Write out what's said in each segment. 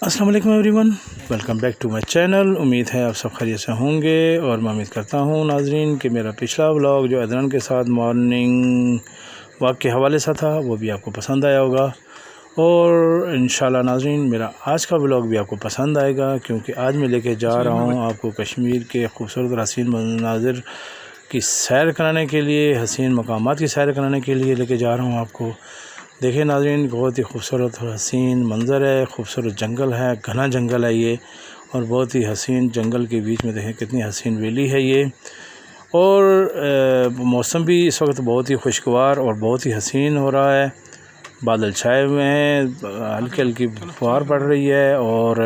अस्सलाम वालेकुम everyone, welcome back to my channel. उम्मीद है आप सब खैरियत से होंगे और मैं उम्मीद करता हूँ नाजरीन कि मेरा पिछला व्लॉग जो अदनान के साथ मॉर्निंग वॉक के हवाले से था वो भी आपको पसंद आया होगा और इंशाल्लाह नाजरीन मेरा आज का व्लॉग भी आपको पसंद आएगा, क्योंकि आज मैं लेके जा रहा हूँ आपको कश्मीर के खूबसूरत और हसीन मनाजिर की सैर कराने के लिए, हसीन मकामात की सैर कराने के लिए लेके जा रहा हूँ आपको। देखिए नाज़रीन, बहुत ही खूबसूरत और हसीन मंज़र है, खूबसूरत जंगल है, घना जंगल है ये, और बहुत ही हसीन जंगल के बीच में देखें कितनी हसीन वैली है ये। और मौसम भी इस वक्त बहुत ही खुशगवार और बहुत ही हसीन हो रहा है। बादल छाए हुए हैं, हल्की हल्की फुहार पड़ रही है और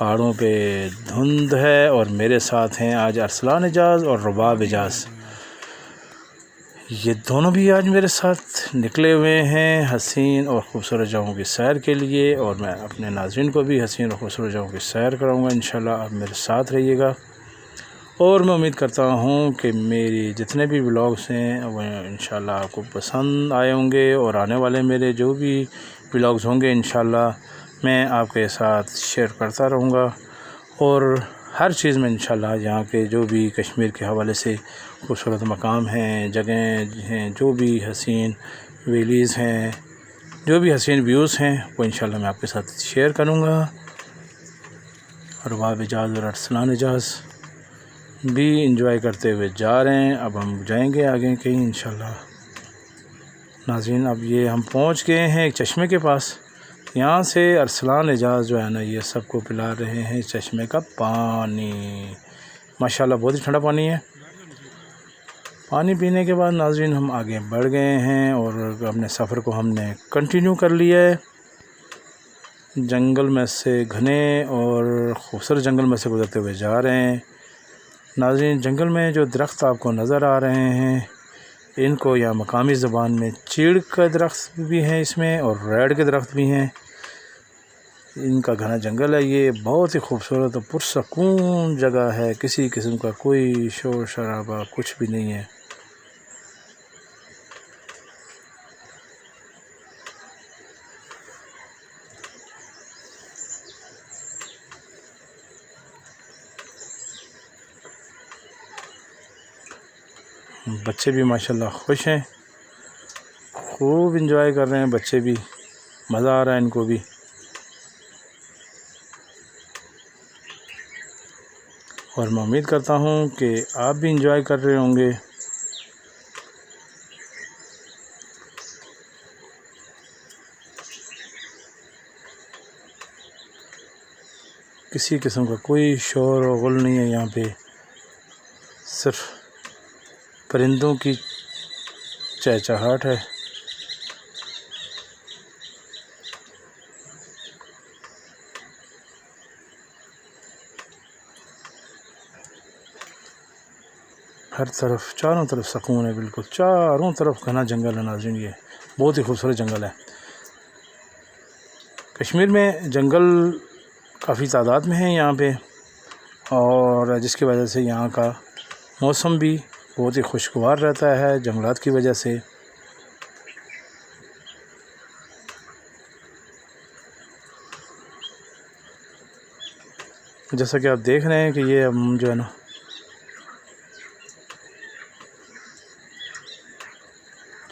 पहाड़ों पे धुंध है। और मेरे साथ हैं आज अरसलान एजाज़ और रुबाब एजाज़, ये दोनों भी आज मेरे साथ निकले हुए हैं हसीन और ख़ूबसूरत जगहों की सैर के लिए, और मैं अपने नाज़रीन को भी हसीन और ख़ूबसूरत जगहों की सैर कराऊंगा इंशाल्लाह। आप मेरे साथ रहिएगा और मैं उम्मीद करता हूं कि मेरी जितने भी व्लॉग्स हैं वो इंशाल्लाह आपको पसंद आए होंगे, और आने वाले मेरे जो भी व्लॉग्स होंगे इंशाल्लाह मैं आपके साथ शेयर करता रहूँगा। और हर चीज़ में इंशाल्लाह यहाँ के जो भी कश्मीर के हवाले से खूबसूरत मकाम हैं, जगह हैं, जो भी हसीन वैलीज़ हैं, जो भी हसीन व्यूज़ हैं वो इंशाल्लाह मैं आपके साथ शेयर करूँगा। रुबाब एजाज़ और अरसलान एजाज़ भी इंजॉय करते हुए जा रहे हैं। अब हम जाएंगे आगे कहीं इंशाल्लाह। नाज़रीन, अब ये हम पहुँच गए हैं एक चश्मे के पास। यहाँ से अरसलान एजाज़ जो है ना, ये सबको पिला रहे हैं चश्मे का पानी। माशाल्लाह बहुत ही ठंडा पानी है। पानी पीने के बाद नाज़रीन हम आगे बढ़ गए हैं और अपने सफ़र को हमने कंटिन्यू कर लिया है। जंगल में से, घने और खूबसूरत जंगल में से गुज़रते हुए जा रहे हैं। नाज़रीन, जंगल में जो दरख्त आपको नज़र आ रहे हैं इनको या मकामी ज़बान में चीड़ का दरख्त भी हैं इसमें, और रेड के दरख्त भी हैं। इनका घना जंगल है ये, बहुत ही खूबसूरत और पुरसकून जगह है, किसी किस्म का कोई शोर शराबा कुछ भी नहीं है। बच्चे भी माशाल्लाह खुश हैं, खूब इंजॉय कर रहे हैं बच्चे भी, मज़ा आ रहा है इनको भी। और मैं उम्मीद करता हूँ कि आप भी इंजॉय कर रहे होंगे। किसी किस्म का कोई शोर और गुल नहीं है यहाँ पे, सिर्फ परिंदों की चहचहाहट है। हर तरफ, चारों तरफ सुकून है, बिल्कुल चारों तरफ घना जंगल है नाज़रीन। ये बहुत ही खूबसूरत जंगल है। कश्मीर में जंगल काफ़ी तादाद में है यहाँ पे, और जिसकी वजह से यहाँ का मौसम भी बहुत ही खुशगवार रहता है जंगलात की वजह से। जैसा कि आप देख रहे हैं कि ये हम जो है ना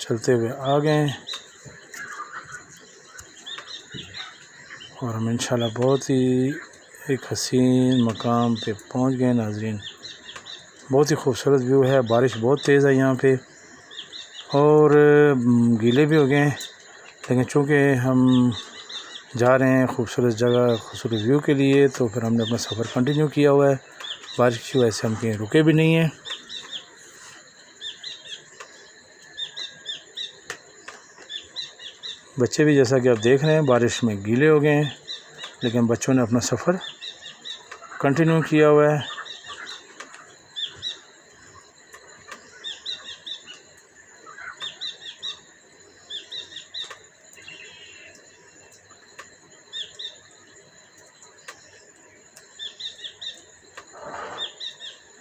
चलते हुए आ गए और हम इंशाल्लाह बहुत ही एक हसीन मकाम पे पहुंच गए नाज़रीन। बहुत ही खूबसूरत व्यू है। बारिश बहुत तेज़ है यहाँ पे और गीले भी हो गए हैं, लेकिन चूँकि हम जा रहे हैं खूबसूरत जगह, खूबसूरत व्यू के लिए, तो फिर हमने अपना सफ़र कंटिन्यू किया हुआ है। बारिश की वजह से हम कहीं रुके भी नहीं हैं। बच्चे भी जैसा कि आप देख रहे हैं बारिश में गीले हो गए हैं, लेकिन बच्चों ने अपना सफ़र कंटिन्यू किया हुआ है।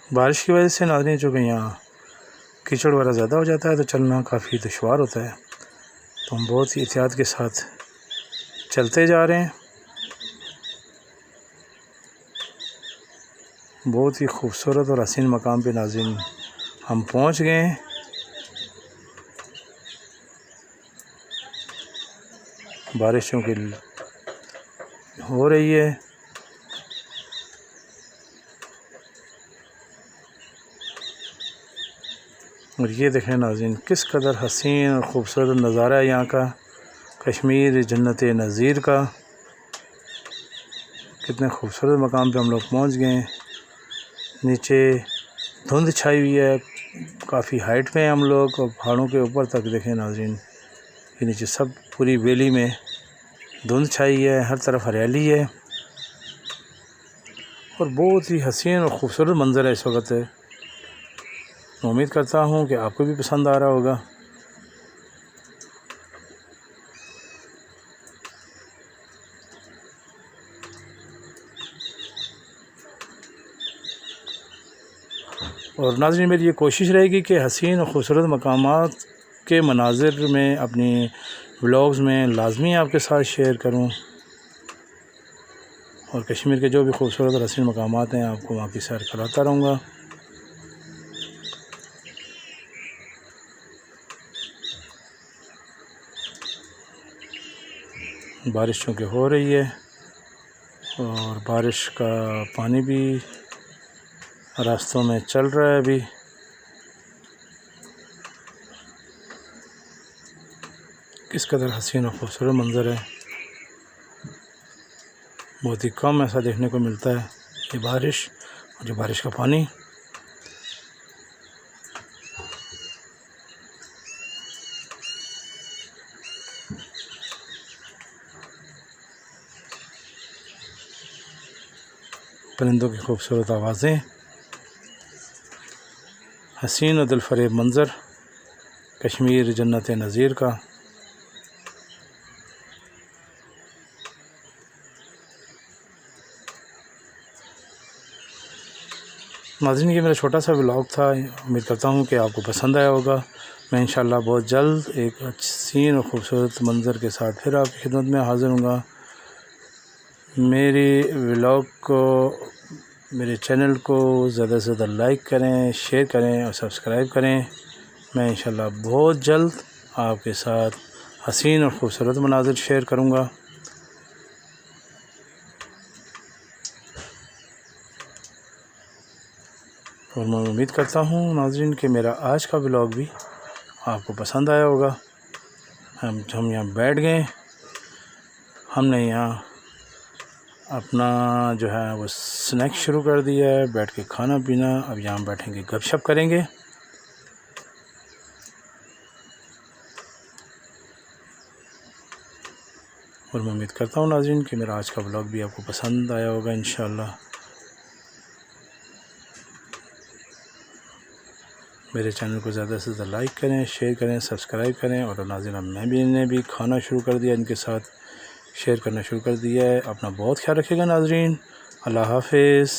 बारिश की वजह से नाज़रीन जो कि यहाँ कीचड़ वगैरह ज़्यादा हो जाता है तो चलना काफ़ी दुश्वार होता है, तो हम बहुत ही एहतियात के साथ चलते जा रहे हैं। बहुत ही खूबसूरत और हसीन मकाम पे नाज़रीन हम पहुंच गए हैं। बारिशों की हो रही है और ये देखें नाज़रीन किस कदर हसीन और ख़ूबसूरत नज़ारा है यहाँ का, कश्मीर जन्नत नज़ीर का। कितने खूबसूरत मकाम पे हम लोग पहुँच गए हैं। नीचे धुंध छाई हुई है, काफ़ी हाइट पे हैं हम लोग और पहाड़ों के ऊपर तक देखें नाज़रीन, ये नीचे सब पूरी वैली में धुंध छाई है, हर तरफ हरियाली है और बहुत ही हसीन और ख़ूबसूरत मंज़र है इस वक्त। मैं उम्मीद करता हूँ कि आपको भी पसंद आ रहा होगा। और नाज़रीन मेरी ये कोशिश रहेगी कि हसीन और ख़ूबसूरत मकामात के मनाज़िर में अपनी व्लॉग्स में लाजमी आपके साथ शेयर करूं और कश्मीर के जो भी खूबसूरत और हसीन मकामात हैं आपको वहाँ की सैर कराता रहूँगा। बारिश चूँकि हो रही है और बारिश का पानी भी रास्तों में चल रहा है अभी। किस कदर हसीन और ख़ूबसूरत मंज़र है, बहुत ही कम ऐसा देखने को मिलता है ये बारिश और ये बारिश का पानी। परिंदों की खूबसूरत आवाज़ें, हसीन और दिलफरेब मंज़र कश्मीर जन्नत नज़ीर का। नाज़रीन ये मेरा छोटा सा व्लॉग था, उम्मीद करता हूँ कि आपको पसंद आया होगा। मैं इंशाल्लाह बहुत जल्द एक हसीन और ख़ूबसूरत मंज़र के साथ फिर आपकी खिदमत में हाज़िर हूँगा। मेरी व्लॉग को, मेरे चैनल को ज़्यादा से ज़्यादा लाइक करें, शेयर करें और सब्सक्राइब करें। मैं इंशाल्लाह बहुत जल्द आपके साथ हसीन और ख़ूबसूरत मनाज़िर शेयर करूँगा। और मैं उम्मीद करता हूँ नाज़रीन कि मेरा आज का व्लॉग भी आपको पसंद आया होगा। हम यहाँ बैठ गए, हमने यहाँ अपना जो है वो स्नैक्स शुरू कर दिया है, बैठ के खाना पीना। अब यहाँ बैठेंगे, गपशप करेंगे। और मैं उम्मीद करता हूँ नाज़रीन कि मेरा आज का व्लॉग भी आपको पसंद आया होगा इंशाल्लाह। मेरे चैनल को ज़्यादा से ज़्यादा लाइक करें, शेयर करें, सब्सक्राइब करें। और नाज़रीन मैंने भी खाना शुरू कर दिया, इनके साथ शेयर करना शुरू कर दिया है। अपना बहुत ख्याल रखिएगा नाज़रीन। अल्लाह हाफ़िज़।